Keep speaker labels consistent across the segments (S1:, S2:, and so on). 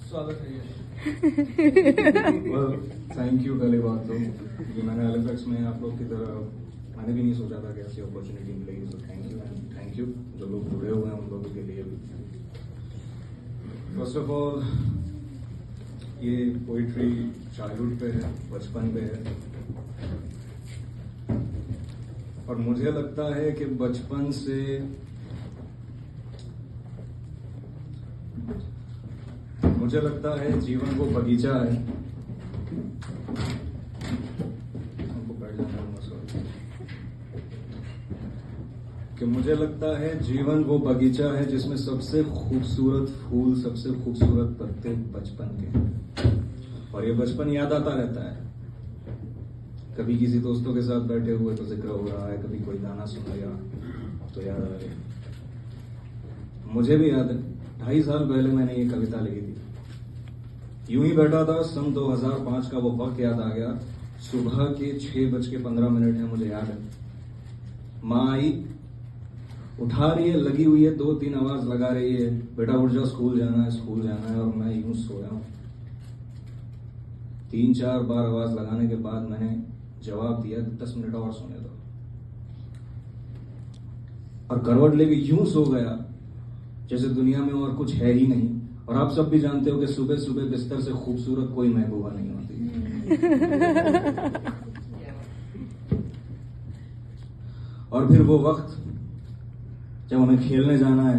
S1: स्वागत है ये।
S2: थैंक यू पहले बात तो कि मैंने हैलिफैक्स में आप लोग की तरह मैंने भी नहीं सोचा था कि ऐसी अपॉर्चुनिटी मिलेगी, तो thank you and thank you जो लोग जुड़े हुए हैं उन लोगों के लिए भी। फर्स्ट ऑफ ऑल ये पोइट्री चाइल्डहुड पे है, बचपन पे है, और मुझे लगता है कि बचपन से मुझे लगता है जीवन वो बगीचा है। हमको बैठ जाना है, सॉरी। कि मुझे लगता है जीवन वो बगीचा है जिसमें सबसे खूबसूरत फूल, सबसे खूबसूरत पत्ते बचपन के, और ये बचपन याद आता रहता है। कभी किसी दोस्तों के साथ बैठे हुए तो जिक्र हो रहा है, कभी कोई गाना सुन लिया तो याद आ गया। मुझे भी याद है 2.5 साल पहले मैंने ये कविता लिखी थी। यूं ही बैठा था, सन 2005 का वो वक्त याद आ गया। सुबह के 6:15 है, मुझे याद है। माँ आई, उठा रही है, लगी हुई है, 2-3 आवाज लगा रही है, बेटा उठ जाओ, स्कूल जाना है, स्कूल जाना है। और मैं यूं सोया हूं। 3-4 बार आवाज लगाने के बाद मैंने जवाब दिया 10 मिनट और सोने दो, और करवट लेके यूं सो गया जैसे दुनिया में और कुछ है ही नहीं। और आप सब भी जानते हो कि सुबह सुबह बिस्तर से खूबसूरत कोई महबूबा नहीं होती। और फिर वो वक्त जब हमें खेलने जाना है,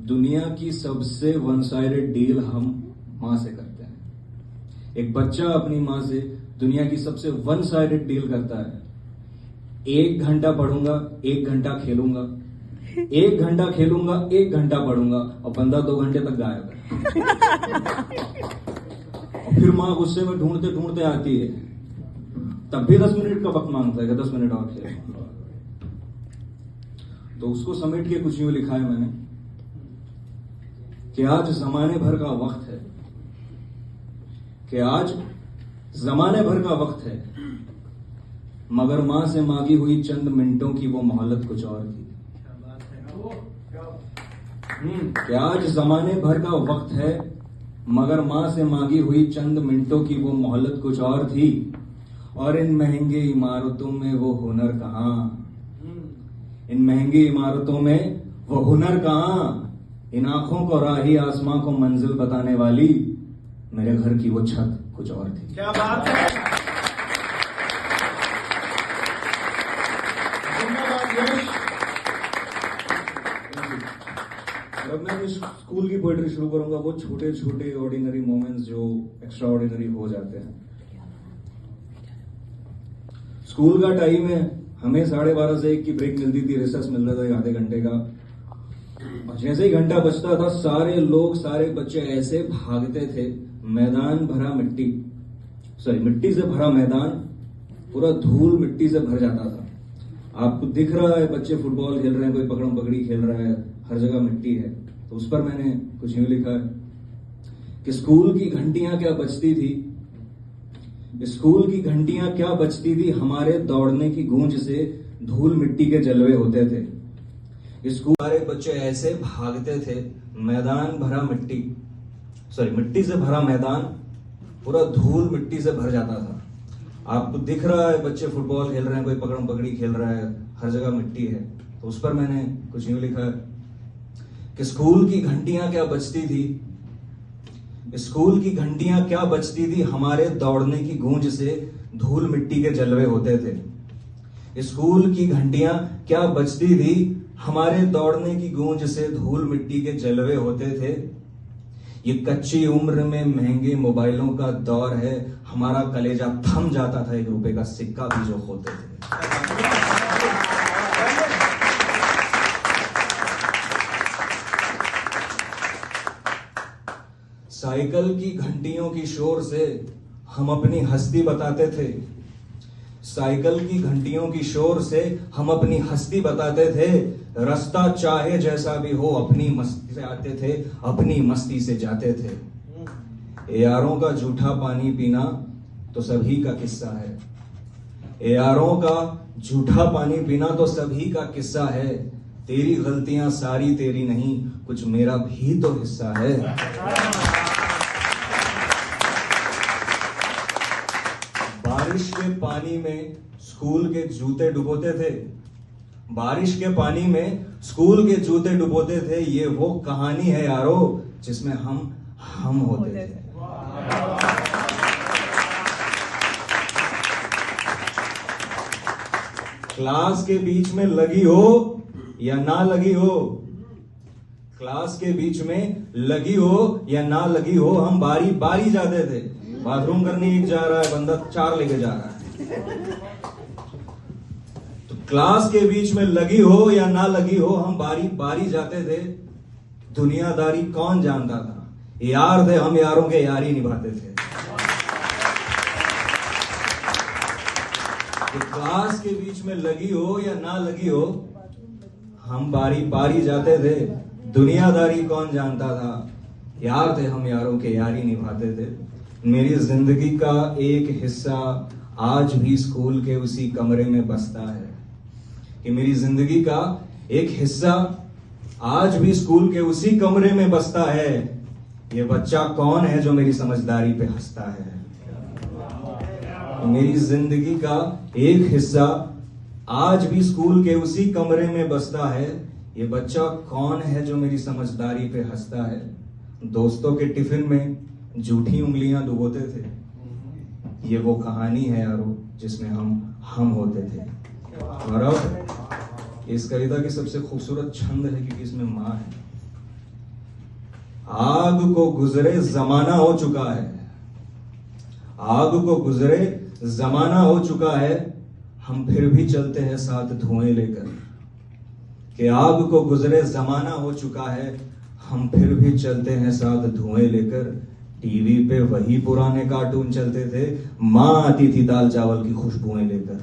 S2: दुनिया की सबसे वन साइडेड डील हम मां से करते हैं। एक बच्चा अपनी मां से दुनिया की सबसे वन साइडेड डील करता है। 1 घंटा पढ़ूंगा, 1 घंटा खेलूंगा, 1 घंटा खेलूंगा, 1 घंटा पढ़ूंगा, और बंदा 2 घंटे तक गायब है। और फिर मां गुस्से में ढूंढते ढूंढते आती है, तब भी 10 मिनट का वक्त मांगता है कि 10 मिनट और खेल। तो उसको समेट के कुछ यूं लिखा है मैंने कि आज जमाने भर का वक्त है, कि आज जमाने भर का वक्त है, मगर मां से मांगी हुई चंद मिनटों की वो मोहलत कुछ और थी। कि आज जमाने भर का वक्त है, मगर मां से मांगी हुई चंद मिनटों की वो मोहलत कुछ और थी। और इन महंगे इमारतों में वो हुनर कहां, इन महंगी इमारतों में वो हुनर कहां, इन आंखों को राही आसमां को मंजिल बताने वाली मेरे घर की वो छत कुछ और थी।
S1: क्या बात है।
S2: अब मैं स्कूल की पोएट्री शुरू करूंगा, वो छोटे छोटे ऑर्डिनरी मोमेंट्स जो एक्स्ट्रा ऑर्डिनरी हो जाते हैं। स्कूल का टाइम है, हमें 12:30 से 1 की ब्रेक मिलती थी, रिसेस मिलता था आधे घंटे का। और जैसे ही घंटा बजता था, सारे लोग, सारे बच्चे ऐसे भागते थे, मैदान भरा मिट्टी से भरा मैदान, पूरा धूल मिट्टी से भर जाता था। आपको दिख रहा है बच्चे फुटबॉल खेल रहे हैं, कोई पकड़म पकड़ी खेल रहा है, हर जगह मिट्टी है। तो उस पर मैंने कुछ यूं लिखा है कि स्कूल की घंटियां क्या बजती थी, स्कूल की घंटियां क्या बजती थी, हमारे दौड़ने की गूंज से धूल मिट्टी के जलवे होते थे। स्कूल सारे बच्चे ऐसे भागते थे, मैदान भरा मिट्टी से भरा मैदान, पूरा धूल मिट्टी से भर जाता था। आपको दिख रहा है बच्चे फुटबॉल खेल रहे हैं, कोई पकड़म पकड़ी खेल रहा है, हर जगह मिट्टी है। तो उस पर मैंने कुछ यूं लिखा है कि स्कूल की घंटियां क्या बजती थी, स्कूल की घंटियां क्या बजती थी, हमारे दौड़ने की गूंज से धूल मिट्टी के जलवे होते थे। स्कूल की घंटियां क्या बजती थी, हमारे दौड़ने की गूंज से धूल मिट्टी के जलवे होते थे। ये कच्ची उम्र में महंगे मोबाइलों का दौर है, हमारा कलेजा थम जाता था 1 रुपए का सिक्का भी जो होते थे। साइकिल की घंटियों की शोर से हम अपनी हस्ती बताते थे, साइकिल की घंटियों की शोर से हम अपनी हस्ती बताते थे। रास्ता चाहे जैसा भी हो, अपनी मस्ती से आते थे, अपनी मस्ती से जाते थे। यारों का झूठा पानी पीना तो सभी का किस्सा है, यारों का झूठा पानी पीना तो सभी का किस्सा है। तेरी गलतियां सारी तेरी नहीं, कुछ मेरा भी तो हिस्सा है। बारिश के पानी में स्कूल के जूते डुबोते थे, बारिश के पानी में स्कूल के जूते डुबोते थे। ये वो कहानी है यारो जिसमें हम होते थे। क्लास के बीच में लगी हो या ना लगी हो, क्लास के बीच में लगी हो या ना लगी हो, हम बारी बारी जाते थे। बाथरूम करने एक जा रहा है बंदा, 4 लेके जा रहा है। तो क्लास के बीच में लगी हो या ना लगी हो, हम बारी बारी जाते थे। दुनियादारी कौन जानता था, यार थे हम, यारों के यारी निभाते थे। तो क्लास के बीच में लगी हो या ना लगी हो, हम बारी बारी जाते थे। दुनियादारी कौन जानता था, यार थे हम, यारों के यारी निभाते थे। मेरी जिंदगी का एक हिस्सा आज भी स्कूल के उसी कमरे में बसता है, कि मेरी जिंदगी का एक हिस्सा आज भी स्कूल के उसी कमरे में बसता है। ये बच्चा कौन है जो मेरी समझदारी पे हंसता है। मेरी जिंदगी का एक हिस्सा आज भी स्कूल के उसी कमरे में बसता है। ये बच्चा कौन है जो मेरी समझदारी पे हंसता है। दोस्तों के टिफिन में झूठी उंगलियां डुबोते थे। ये वो कहानी है यारो जिसमें हम होते थे। और अब इस कविता की सबसे खूबसूरत छंद है क्योंकि इसमें माँ है। आग को गुजरे जमाना हो चुका है, आग को गुजरे जमाना हो चुका है, हम फिर भी चलते हैं साथ धुएं लेकर। कि आग को गुजरे जमाना हो चुका है, हम फिर भी चलते हैं साथ धुएं लेकर। टीवी पे वही पुराने कार्टून चलते थे, माँ आती थी दाल चावल की खुशबुएं लेकर।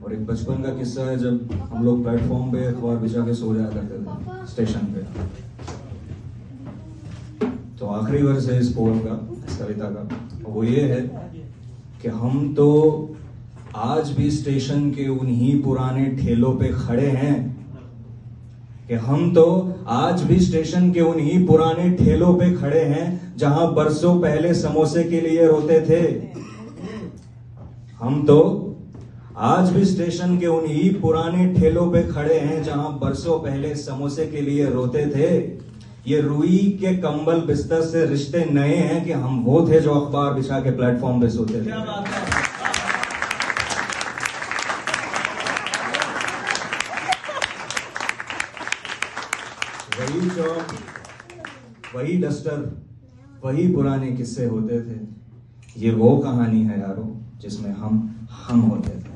S2: और एक बचपन का किस्सा है, जब हम लोग प्लेटफॉर्म पे अखबार बिछा के सो जाया करते थे स्टेशन पे। तो आखिरी वर्ष है इस पोएम का, इस कविता का, वो ये है कि हम तो आज भी स्टेशन के उन्हीं पुराने ठेलों पे खड़े हैं, कि हम तो आज भी स्टेशन के उन्हीं पुराने ठेलों पे खड़े हैं जहां बरसों पहले समोसे के लिए रोते थे। हम तो आज भी स्टेशन के उन्हीं पुराने ठेलों पे खड़े हैं जहां बरसों पहले समोसे के लिए रोते थे। ये रुई के कंबल बिस्तर से रिश्ते नए हैं कि हम वो थे जो अखबार बिछा के प्लेटफॉर्म पे सोते थे। वही चौक, वही डस्टर, वही पुराने किस्से होते थे। ये वो कहानी है यारो जिसमें हम होते थे।